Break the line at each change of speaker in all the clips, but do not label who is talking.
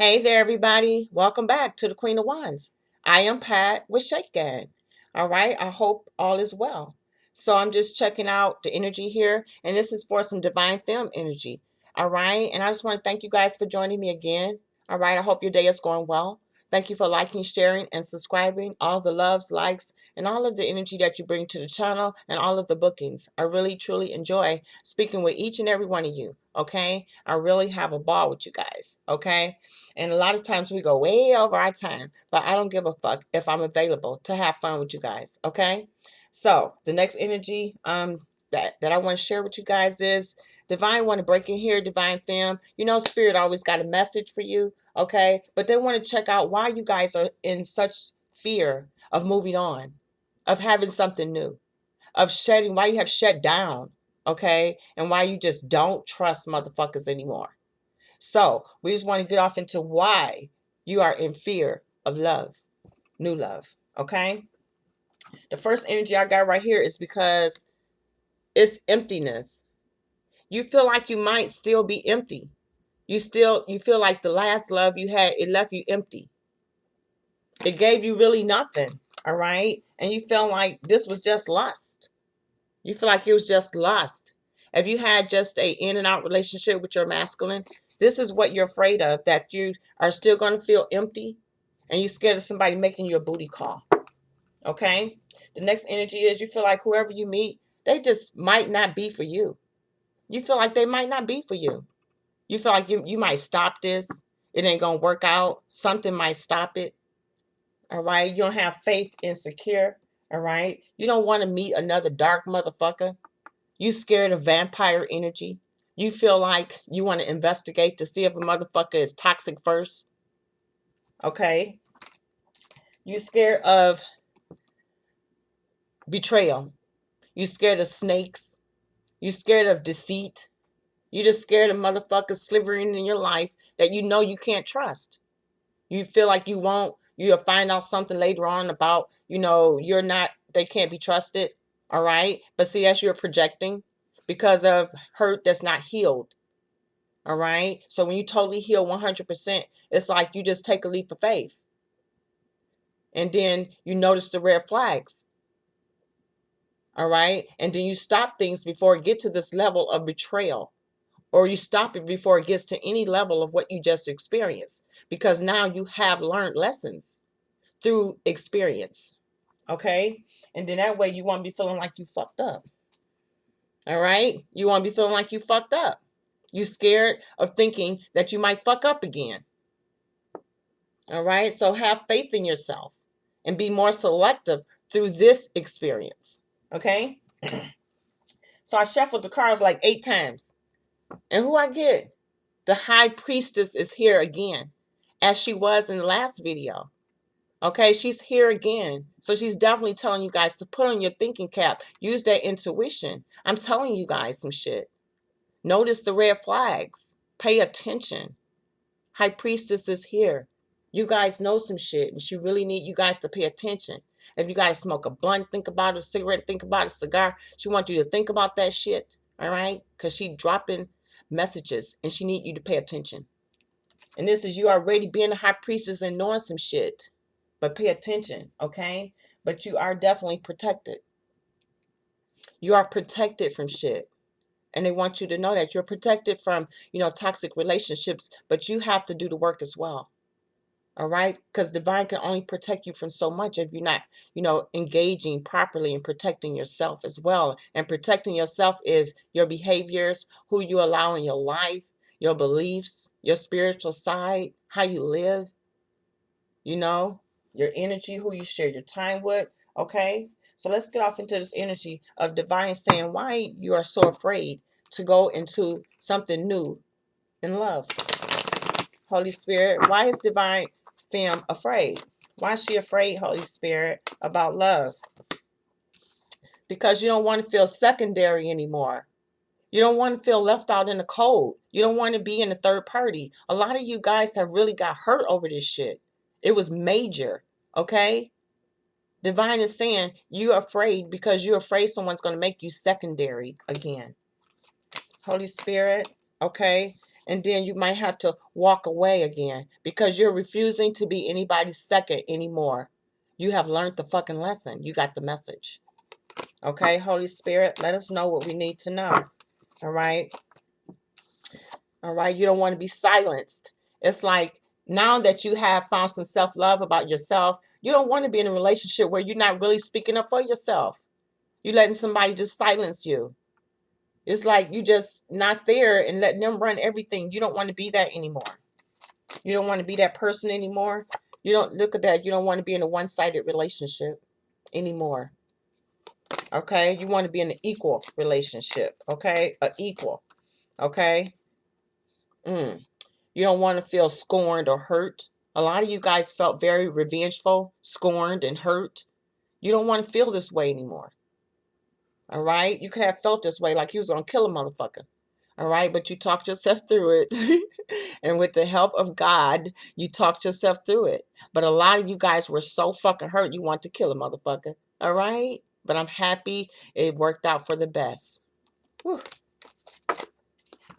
Hey there, everybody. Welcome back to the Queen of Wands. I am Pat with Shake Gang. All right. I hope all is well. So I'm just checking out the energy here, and this is for some divine femme energy. All right. And I just want to thank you guys for joining me again. All right. I hope your day is going well. Thank you for liking, sharing, and subscribing. All the loves, likes, and all of the energy that you bring to the channel and all of the bookings. I really, truly enjoy speaking with each and every one of you. Okay. I really have a ball with you guys. Okay. And a lot of times we go way over our time, but I don't give a fuck if I'm available to have fun with you guys. Okay. So the next energy that I want to share with you guys is divine want to break in here, divine femme. You know, spirit always got a message for you. Okay. But they want to check out why you guys are in such fear of moving on, of having something new, of shedding, why you have shut down. Okay. And why you just don't trust motherfuckers anymore. So we just want to get off into why you are in fear of love, new love. Okay. The first energy I got right here is because it's emptiness. You feel like you might still be empty. You feel like the last love you had, it left you empty. It gave you really nothing. All right. And you feel like this was just lust. You feel like it was just lust. If you had just a in and out relationship with your masculine, this is what you're afraid of, that you are still going to feel empty and you're scared of somebody making you a booty call. Okay. The next energy is you feel like whoever you meet, they just might not be for you. You feel like they might not be for you. You feel like you might stop this. It ain't going to work out. Something might stop it. All right. You don't have faith insecure. All right. You don't want to meet another dark motherfucker. You scared of vampire energy. You feel like you want to investigate to see if a motherfucker is toxic first. Okay. You scared of betrayal. You scared of snakes. You scared of deceit. You just scared of motherfuckers slivering in your life that you know you can't trust. You feel like you'll find out something later on about, they can't be trusted. All right. But see, that's you're projecting because of hurt that's not healed. All right. So when you totally heal 100%, it's like you just take a leap of faith. And then you notice the red flags. All right. And then you stop things before it gets to this level of betrayal. Or you stop it before it gets to any level of what you just experienced. Because now you have learned lessons through experience. Okay. And then that way you won't be feeling like you fucked up. All right. You won't be feeling like you fucked up. You scared of thinking that you might fuck up again. All right. So have faith in yourself and be more selective through this experience. Okay. So I shuffled the cards like 8 times. And who I get? The High Priestess is here again, as she was in the last video. Okay. She's here again. So she's definitely telling you guys to put on your thinking cap. Use that intuition. I'm telling you guys some shit. Notice the red flags. Pay attention. High Priestess is here. You guys know some shit, and she really need you guys to pay attention. If you got to smoke a blunt, think about a cigarette, think about a cigar. She wants you to think about that shit, all right? Because she dropping messages, and she need you to pay attention. And this is you already being a high priestess and knowing some shit. But pay attention, okay? But you are definitely protected. You are protected from shit. And they want you to know that you're protected from, toxic relationships, but you have to do the work as well. All right. Because divine can only protect you from so much if you're not, engaging properly and protecting yourself as well. And protecting yourself is your behaviors, who you allow in your life, your beliefs, your spiritual side, how you live, your energy, who you share your time with. Okay. So let's get off into this energy of divine saying why you are so afraid to go into something new in love. Holy Spirit, why is divine femme afraid? Why is she afraid, Holy Spirit, about love? Because you don't want to feel secondary anymore. You don't want to feel left out in the cold. You don't want to be in a third party. A lot of you guys have really got hurt over this shit. It was major, okay? Divine is saying you're afraid because you're afraid someone's going to make you secondary again. Holy Spirit, okay? And then you might have to walk away again because you're refusing to be anybody's second anymore. You have learned the fucking lesson. You got the message. Okay, Holy Spirit, let us know what we need to know. All right. All right. You don't want to be silenced. It's like now that you have found some self-love about yourself, you don't want to be in a relationship where you're not really speaking up for yourself. You're letting somebody just silence you. It's like you just not there and letting them run everything. You don't want to be that anymore. You don't want to be that person anymore. You don't look at that. You don't want to be in a one-sided relationship anymore. Okay? You want to be in an equal relationship. Okay? An equal. Okay? You don't want to feel scorned or hurt. A lot of you guys felt very revengeful, scorned, and hurt. You don't want to feel this way anymore. All right? You could have felt this way like you was going to kill a motherfucker. All right? But you talked yourself through it. And with the help of God, you talked yourself through it. But a lot of you guys were so fucking hurt, you want to kill a motherfucker. All right? But I'm happy it worked out for the best. Whew.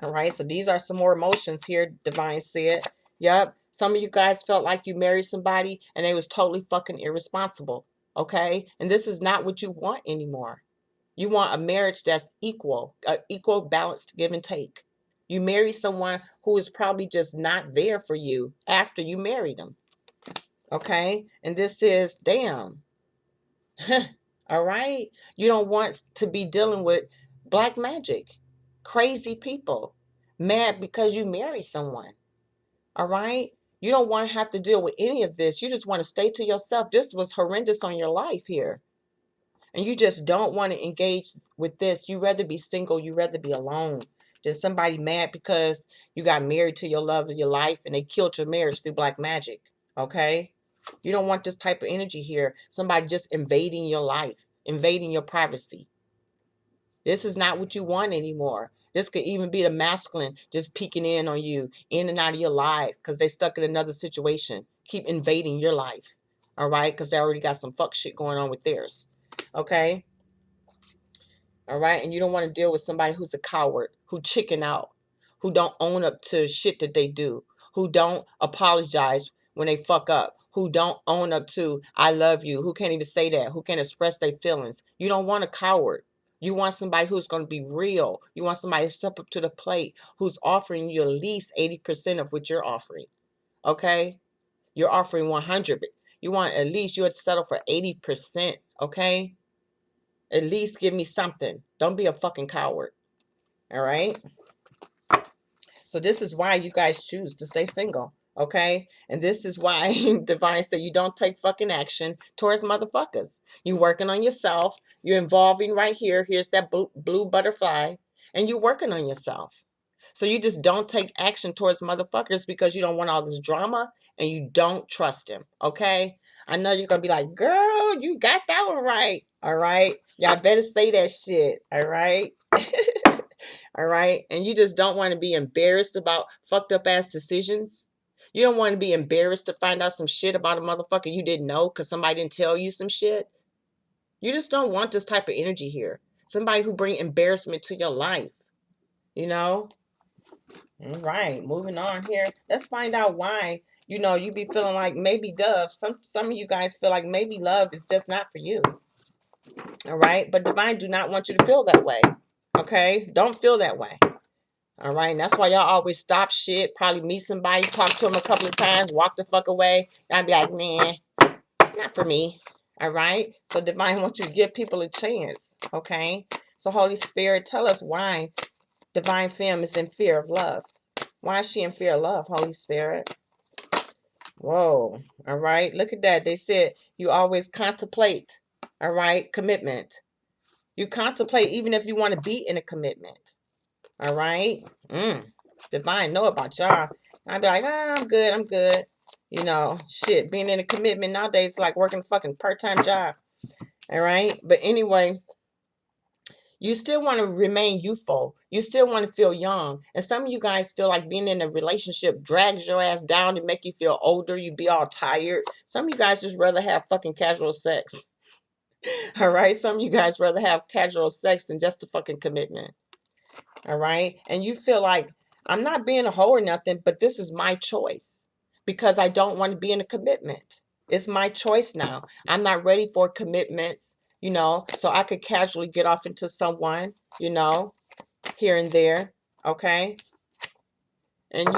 All right, so these are some more emotions here, Divine said. Yep, some of you guys felt like you married somebody and they was totally fucking irresponsible. Okay? And this is not what you want anymore. You want a marriage that's equal, equal balanced give and take. You marry someone who is probably just not there for you after you marry them. Okay? And this is, damn. All right? You don't want to be dealing with black magic, crazy people, mad because you marry someone. All right? You don't want to have to deal with any of this. You just want to stay to yourself. This was horrendous on your life here. And you just don't want to engage with this. You rather be single. You rather be alone than somebody mad because you got married to your love of your life and they killed your marriage through black magic. Okay? You don't want this type of energy here. Somebody just invading your life, invading your privacy. This is not what you want anymore. This could even be the masculine just peeking in on you, in and out of your life because they stuck in another situation. Keep invading your life. All right? Because they already got some fuck shit going on with theirs. Okay? All right? And you don't want to deal with somebody who's a coward, who chicken out, who don't own up to shit that they do, who don't apologize when they fuck up, who don't own up to I love you, who can't even say that, who can't express their feelings. You don't want a coward. You want somebody who's going to be real. You want somebody to step up to the plate, who's offering you at least 80% of what you're offering. Okay? You're offering 100. You want at least you would settle for 80%. Okay? At least give me something. Don't be a fucking coward. All right? So this is why you guys choose to stay single. Okay? And this is why Divine said you don't take fucking action towards motherfuckers. You working on yourself. You're involving right here. Here's that blue butterfly. And you're working on yourself. So you just don't take action towards motherfuckers because you don't want all this drama and you don't trust them. Okay? I know you're going to be like, girl, you got that one right. All right? Y'all better say that shit. All right? All right? And you just don't want to be embarrassed about fucked up ass decisions. You don't want to be embarrassed to find out some shit about a motherfucker you didn't know because somebody didn't tell you some shit. You just don't want this type of energy here. Somebody who bring embarrassment to your life. You know? All right, moving on here. Let's find out why, you be feeling like maybe Dove. Some of you guys feel like maybe love is just not for you. All right? But Divine do not want you to feel that way. Okay? Don't feel that way. All right? And that's why y'all always stop shit, probably meet somebody, talk to them a couple of times, walk the fuck away. Y'all be like, man, not for me. All right? So Divine wants you to give people a chance. Okay? So Holy Spirit, tell us why Divine Femme is in fear of love. Why is she in fear of love, Holy Spirit? Whoa. All right. Look at that. They said you always contemplate. All right. Commitment. You contemplate even if you want to be in a commitment. All right. Divine know about y'all. I'd be like, I'm good. I'm good. Shit. Being in a commitment nowadays is like working a fucking part-time job. All right. But anyway, you still want to remain youthful. You still want to feel young. And some of you guys feel like being in a relationship drags your ass down and make you feel older. You be all tired. Some of you guys just rather have fucking casual sex. All right? Some of you guys rather have casual sex than just a fucking commitment. All right? And you feel like I'm not being a hoe or nothing, but this is my choice because I don't want to be in a commitment. It's my choice now. I'm not ready for commitments, so I could casually get off into someone, here and there. Okay. And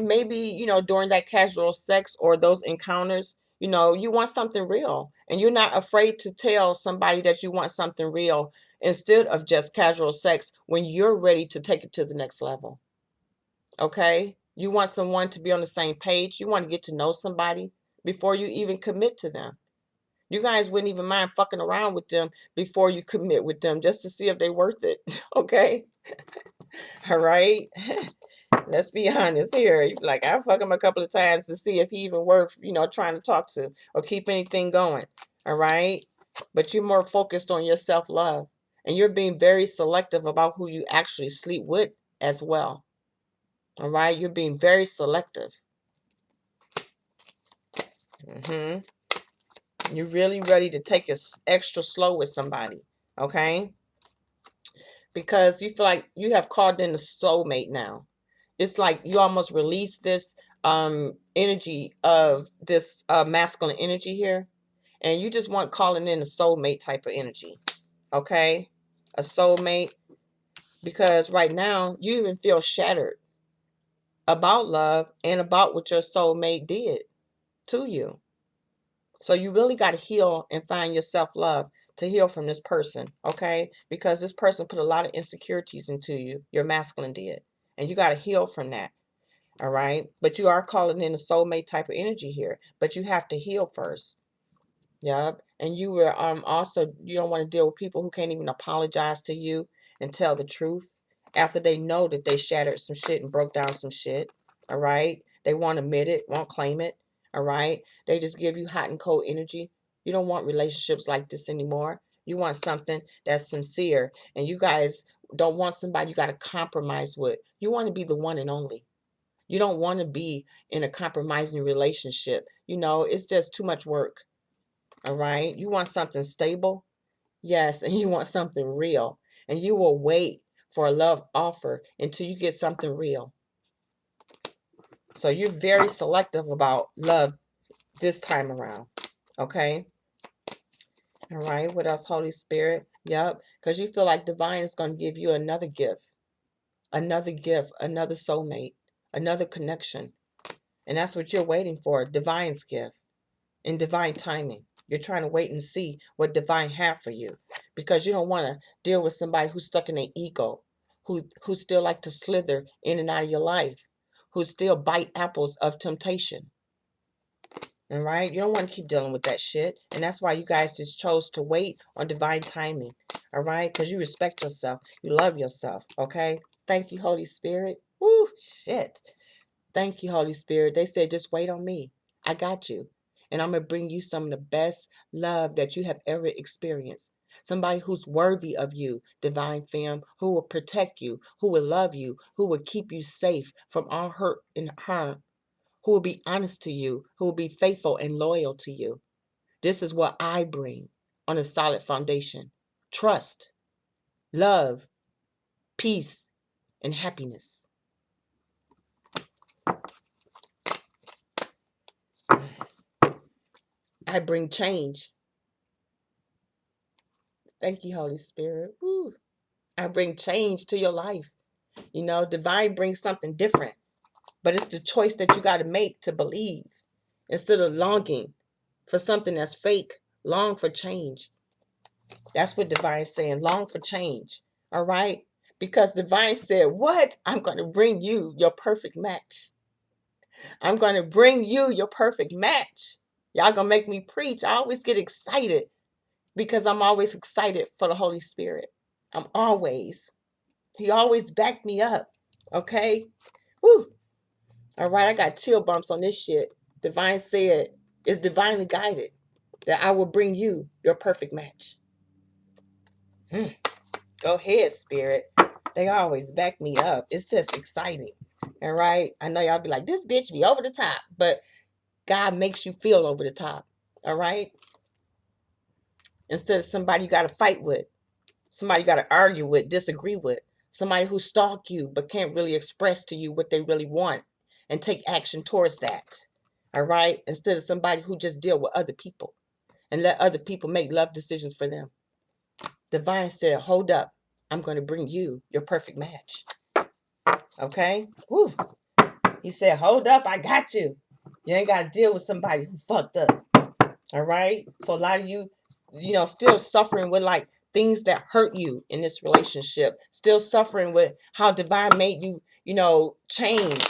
maybe, during that casual sex or those encounters, you want something real and you're not afraid to tell somebody that you want something real instead of just casual sex when you're ready to take it to the next level. Okay. You want someone to be on the same page. You want to get to know somebody before you even commit to them. You guys wouldn't even mind fucking around with them before you commit with them just to see if they're worth it. Okay. All right. Let's be honest here. Like, I fuck him a couple of times to see if he even worth, trying to talk to or keep anything going. All right. But you're more focused on your self-love. And you're being very selective about who you actually sleep with as well. All right. You're being very selective. You're really ready to take it extra slow with somebody. Okay. Because you feel like you have called in a soulmate now. It's like you almost release this energy of this masculine energy here, and you just want calling in a soulmate type of energy. Okay. A soulmate, because right now you even feel shattered about love and about what your soulmate did to you. So you really got to heal and find your self-love to heal from this person. Okay. Because this person put a lot of insecurities into you. Your masculine did, and you got to heal from that. All right. But you are calling in a soulmate type of energy here. But you have to heal first. Yep. And you were also, you don't want to deal with people who can't even apologize to you and tell the truth after they know that they shattered some shit and broke down some shit. All right. They won't admit it, won't claim it. All right. They just give you hot and cold energy. You don't want relationships like this anymore. You want something that's sincere. And you guys don't want somebody you got to compromise with. You want to be the one and only. You don't want to be in a compromising relationship. It's just too much work. All right. You want something stable. Yes. And you want something real. And you will wait for a love offer until you get something real. So you're very selective about love this time around. Okay. All right. What else? Holy Spirit. Yep. Because you feel like divine is going to give you another gift, another soulmate, another connection. And that's what you're waiting for. Divine's gift. In divine timing. You're trying to wait and see what divine have for you, because you don't want to deal with somebody who's stuck in their ego, who still like to slither in and out of your life, who still bite apples of temptation. All right. You don't want to keep dealing with that shit. And that's why you guys just chose to wait on divine timing. All right. Because you respect yourself. You love yourself. Okay. Thank you, Holy Spirit. Woo, shit. Thank you, Holy Spirit. They said, just wait on me. I got you. And I'm going to bring you some of the best love that you have ever experienced. Somebody who's worthy of you, divine femme, who will protect you, who will love you, who will keep you safe from all hurt and harm, who will be honest to you, who will be faithful and loyal to you. This is what I bring on a solid foundation. Trust, love, peace, and happiness. I bring change. Thank you, Holy Spirit. Woo. I bring change to your life. Divine brings something different, but it's the choice that you got to make to believe. Instead of longing for something that's fake, long for change. That's what Divine's saying, long for change. All right? Because Divine said, what? I'm going to bring you your perfect match. I'm going to bring you your perfect match. Y'all going to make me preach. I always get excited because I'm always excited for the Holy Spirit. He always backed me up. Okay? Woo. All right, I got chill bumps on this shit. Divine said, it's divinely guided that I will bring you your perfect match. Go ahead, Spirit. They always back me up. It's just exciting. All right? I know y'all be like, this bitch be over the top, but God makes you feel over the top. All right? Instead of somebody you got to fight with, somebody you got to argue with, disagree with. Somebody who stalk you but can't really express to you what they really want and take action towards that. All right? Instead of somebody who just deal with other people and let other people make love decisions for them. Divine said, hold up. I'm going to bring you your perfect match. Okay? Woo. He said, hold up. I got you. You ain't got to deal with somebody who fucked up. All right? So a lot of you, still suffering with like things that hurt you in this relationship. Still suffering with how divine made you, change.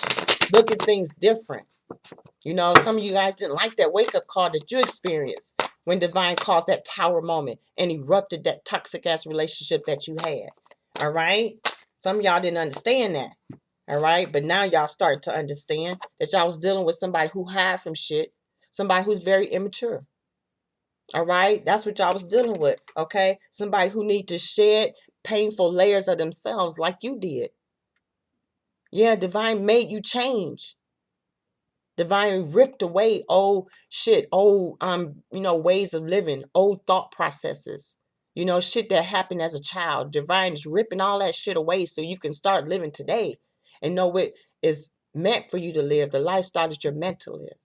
Look at things different. Some of you guys didn't like that wake-up call that you experienced when divine caused that tower moment and erupted that toxic ass relationship that you had. All right? Some of y'all didn't understand that. All right? But now y'all starting to understand that y'all was dealing with somebody who hide from shit. Somebody who's very immature. All right? That's what y'all was dealing with. Okay? Somebody who need to shed painful layers of themselves like you did. Yeah, divine made you change. Divine ripped away old shit, old ways of living, old thought processes. Shit that happened as a child. Divine is ripping all that shit away so you can start living today and know what is meant for you to live, the lifestyle that you're meant to live.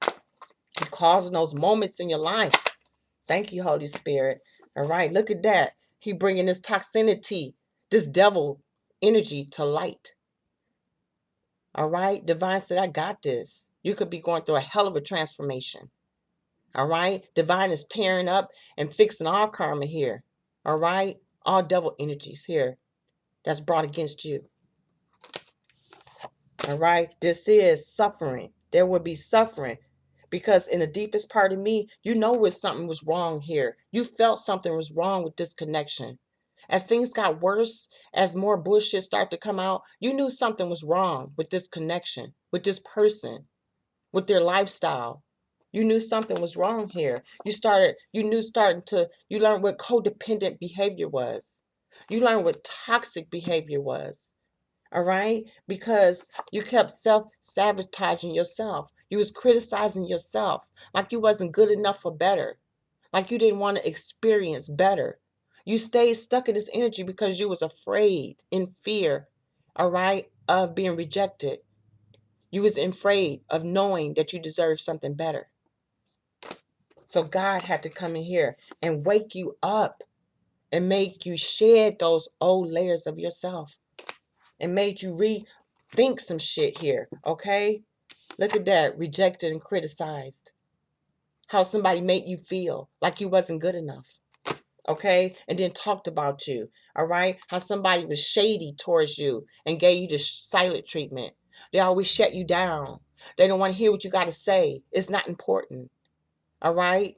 You're causing those moments in your life. Thank you, Holy Spirit. All right, look at that. He bringing this toxicity, this devil energy to light. All right. Divine said, I got this. You could be going through a hell of a transformation. All right. Divine is tearing up and fixing all karma here. All right. All devil energies here that's brought against you. All right. This is suffering. There will be suffering because in the deepest part of me, where something was wrong here. You felt something was wrong with this connection. As things got worse, as more bullshit started to come out, you knew something was wrong with this connection, with this person, with their lifestyle. You knew something was wrong here. You learned what codependent behavior was. You learned what toxic behavior was. All right? Because you kept self-sabotaging yourself. You was criticizing yourself like you wasn't good enough for better. Like you didn't want to experience better. You stayed stuck in this energy because you was afraid, in fear, all right, of being rejected. You was afraid of knowing that you deserved something better. So God had to come in here and wake you up and make you shed those old layers of yourself and made you rethink some shit here, okay? Look at that, rejected and criticized. How somebody made you feel like you wasn't good enough. Okay, and then talked about you. All right, how somebody was shady towards you and gave you the silent treatment. They always shut you down. They don't want to hear what you got to say. It's not important. All right.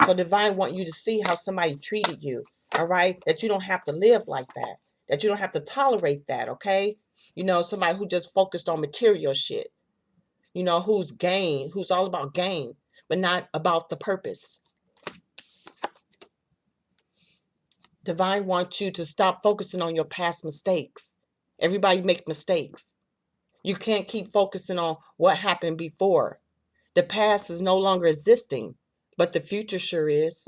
So divine want you to see how somebody treated you. All right, that you don't have to live like that. That you don't have to tolerate that. Okay, somebody who just focused on material shit. Who's all about gain, but not about the purpose. Divine wants you to stop focusing on your past mistakes. Everybody make mistakes. You can't keep focusing on what happened before. The past is no longer existing, but the future sure is.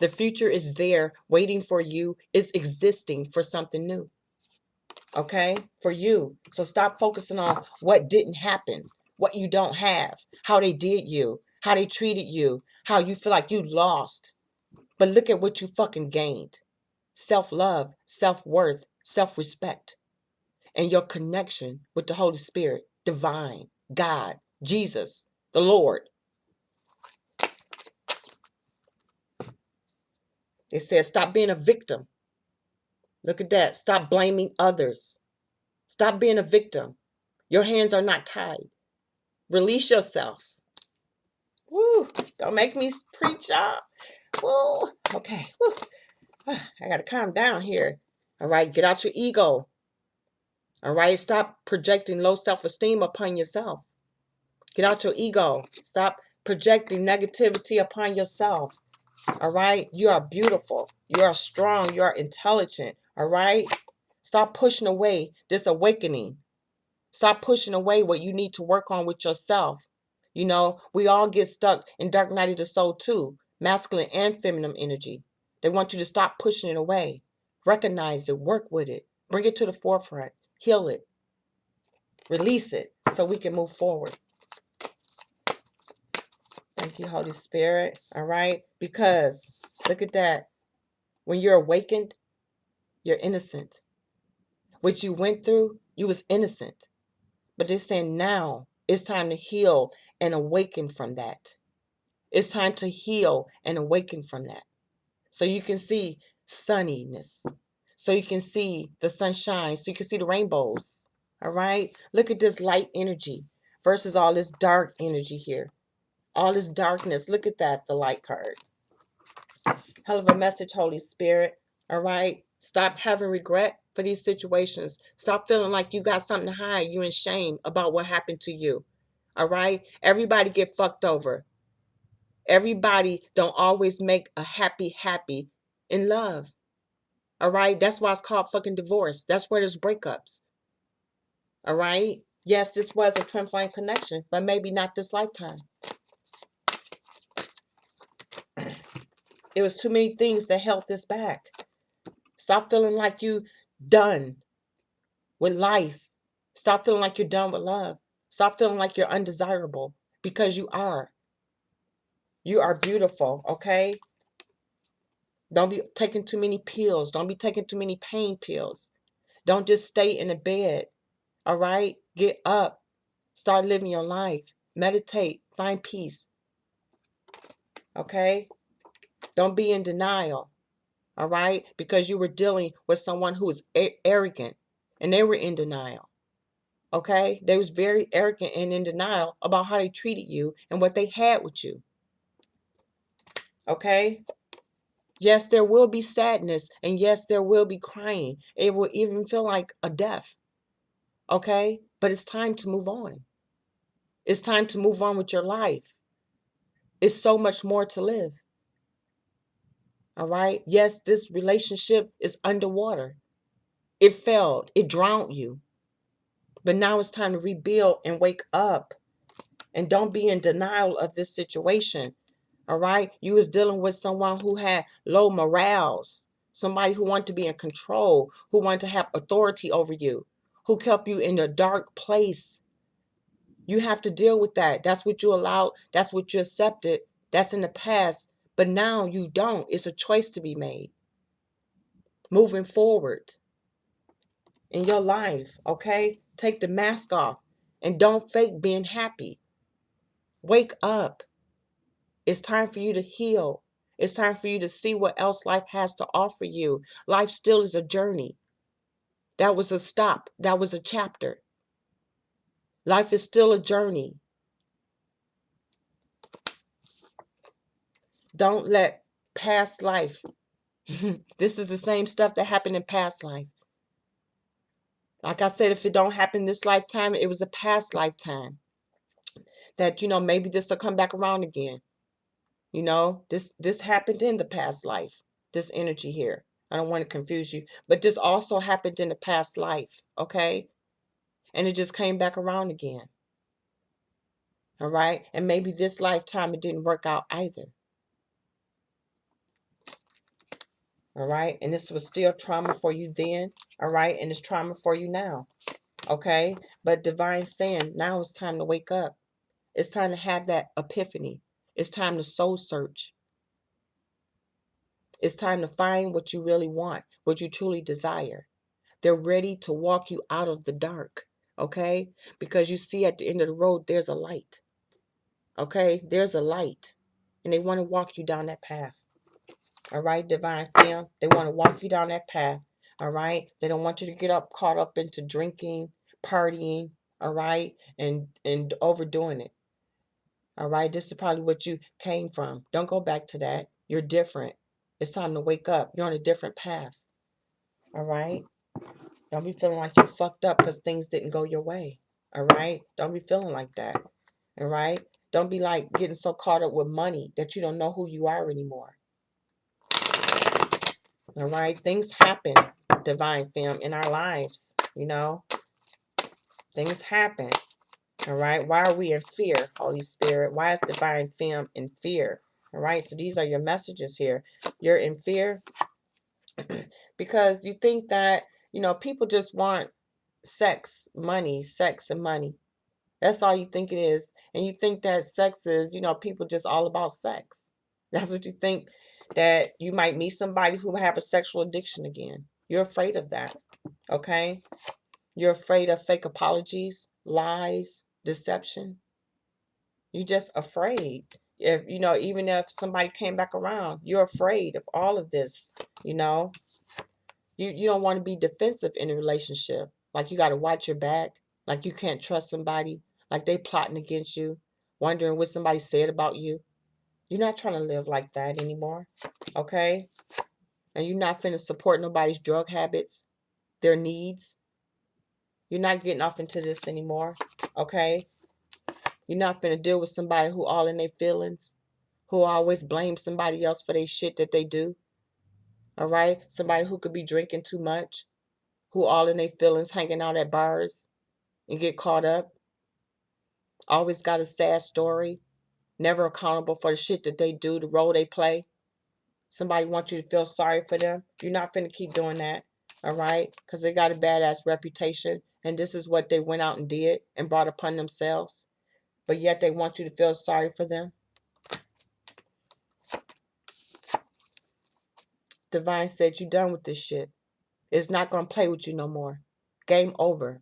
The future is there waiting for you, is existing for something new. Okay? For you. So stop focusing on what didn't happen, what you don't have, how they did you, how they treated you, how you feel like you lost. But look at what you fucking gained. Self-love, self-worth, self-respect, and your connection with the Holy Spirit, divine, God, Jesus, the Lord. It says, stop being a victim. Look at that. Stop blaming others. Stop being a victim. Your hands are not tied. Release yourself. Woo! Don't make me preach, y'all. Woo! Okay. Woo. I got to calm down here. All right. Get out your ego. All right. Stop projecting low self-esteem upon yourself. Get out your ego. Stop projecting negativity upon yourself. All right. You are beautiful. You are strong. You are intelligent. All right. Stop pushing away this awakening. Stop pushing away what you need to work on with yourself. We all get stuck in dark night of the soul too. Masculine and feminine energy. They want you to stop pushing it away. Recognize it, work with it, bring it to the forefront, heal it, release it so we can move forward. Thank you, Holy Spirit. All right? Because look at that. When you're awakened, you're innocent. What you went through, you was innocent. But they're saying now it's time to heal and awaken from that. It's time to heal and awaken from that. So you can see sunniness. So you can see the sunshine. So you can see the rainbows. All right? Look at this light energy versus all this dark energy here. All this darkness. Look at that, the light card. Hell of a message, Holy Spirit. All right? Stop having regret for these situations. Stop feeling like you got something to hide. You're in shame about what happened to you. All right? Everybody get fucked over. Everybody don't always make a happy in love. All right? That's why it's called fucking divorce. That's where there's breakups. All right? Yes, this was a twin flame connection, but maybe not this lifetime. It was too many things that held this back. Stop feeling like you done with life. Stop feeling like you're done with love. Stop feeling like you're undesirable, because you are. You are beautiful, okay? Don't be taking too many pills. Don't be taking too many pain pills. Don't just stay in the bed, all right? Get up. Start living your life. Meditate. Find peace, okay? Don't be in denial, all right? Because you were dealing with someone who was arrogant, and they were in denial. Okay? They was very arrogant and in denial about how they treated you and what they had with you. Okay? Yes, there will be sadness, and yes, there will be crying. It will even feel like a death. Okay? But it's time to move on. It's time to move on with your life. It's so much more to live. All right? Yes, this relationship is underwater. It failed. It drowned you. But now it's time to rebuild and wake up. And don't be in denial of this situation. All right? You was dealing with someone who had low morals, somebody who wanted to be in control, who wanted to have authority over you, who kept you in a dark place. You have to deal with that. That's what you allowed. That's what you accepted. That's in the past. But now you don't. It's a choice to be made. Moving forward in your life, okay? Take the mask off and don't fake being happy. Wake up. It's time for you to heal. It's time for you to see what else life has to offer you. Life still is a journey. That was a stop. That was a chapter. Life is still a journey. Don't let past life. This is the same stuff that happened in past life. Like I said, if it don't happen this lifetime, it was a past lifetime. That, maybe this will come back around again. This happened in the past life. This energy here. I don't want to confuse you. But this also happened in the past life. Okay? And it just came back around again. All right? And maybe this lifetime it didn't work out either. All right? And this was still trauma for you then. All right? And it's trauma for you now. Okay? But divine saying, now it's time to wake up. It's time to have that epiphany. It's time to soul search. It's time to find what you really want, what you truly desire. They're ready to walk you out of the dark. Okay? Because you see at the end of the road, there's a light. Okay? There's a light. And they want to walk you down that path. All right, divine fam? They want to walk you down that path. All right? They don't want you to get caught up into drinking, partying, all right? And overdoing it. All right? This is probably what you came from. Don't go back to that. You're different. It's time to wake up. You're on a different path. All right? Don't be feeling like you're fucked up because things didn't go your way. All right? Don't be feeling like that. All right? Don't be like getting so caught up with money that you don't know who you are anymore. All right? Things happen, divine fam, in our lives. Things happen. All right? Why are we in fear, Holy Spirit? Why is divine fam in fear? All right, so these are your messages here. You're in fear because you think that, people just want sex, money, sex and money. That's all you think it is. And you think that sex is, people just all about sex. That's what you think, that you might meet somebody who have a sexual addiction again. You're afraid of that. Okay? You're afraid of fake apologies, lies, deception. You're just afraid. If even if somebody came back around, you're afraid of all of this, you know. You don't want to be defensive in a relationship. Like you got to watch your back. Like you can't trust somebody. Like they plotting against you, wondering what somebody said about you. You're not trying to live like that anymore. Okay? And you're not finna support nobody's drug habits, their needs. You're not getting off into this anymore. Okay? You're not finna deal with somebody who all in their feelings, who always blame somebody else for their shit that they do. All right? Somebody who could be drinking too much, who all in their feelings, hanging out at bars and get caught up. Always got a sad story. Never accountable for the shit that they do, the role they play. Somebody wants you to feel sorry for them. You're not finna keep doing that. All right? Because they got a badass reputation. And this is what they went out and did and brought upon themselves. But yet they want you to feel sorry for them. Divine said, you done with this shit. It's not going to play with you no more. Game over.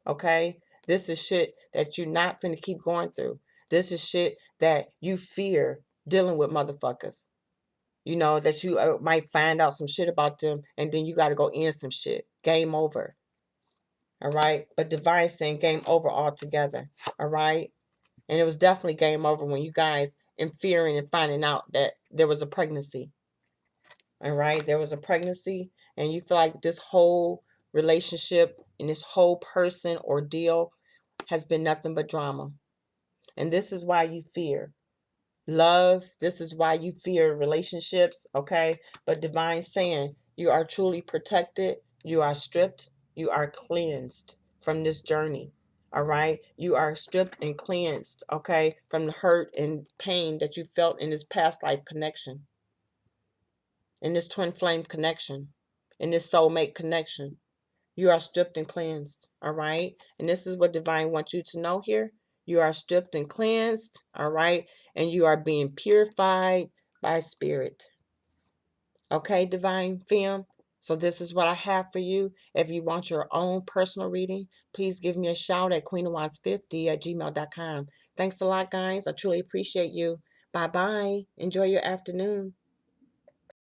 Okay? This is shit that you're not finna keep going through. This is shit that you fear dealing with motherfuckers. That you might find out some shit about them and then you got to go in some shit. Game over. All right? But Divine saying game over altogether. All right? And it was definitely game over when you guys in fearing and finding out that there was a pregnancy. All right? There was a pregnancy and you feel like this whole relationship and this whole person ordeal has been nothing but drama. And this is why you fear love. This is why you fear relationships, okay? But Divine saying you are truly protected, you are stripped, you are cleansed from this journey. All right? You are stripped and cleansed, okay, from the hurt and pain that you felt in this past life connection, in this twin flame connection, in this soulmate connection. You are stripped and cleansed, all right? And this is what Divine wants you to know here. You are stripped and cleansed, all right? And you are being purified by Spirit. Okay, Divine Femme? So this is what I have for you. If you want your own personal reading, please give me a shout at queenofwands50@gmail.com. Thanks a lot, guys. I truly appreciate you. Bye-bye. Enjoy your afternoon.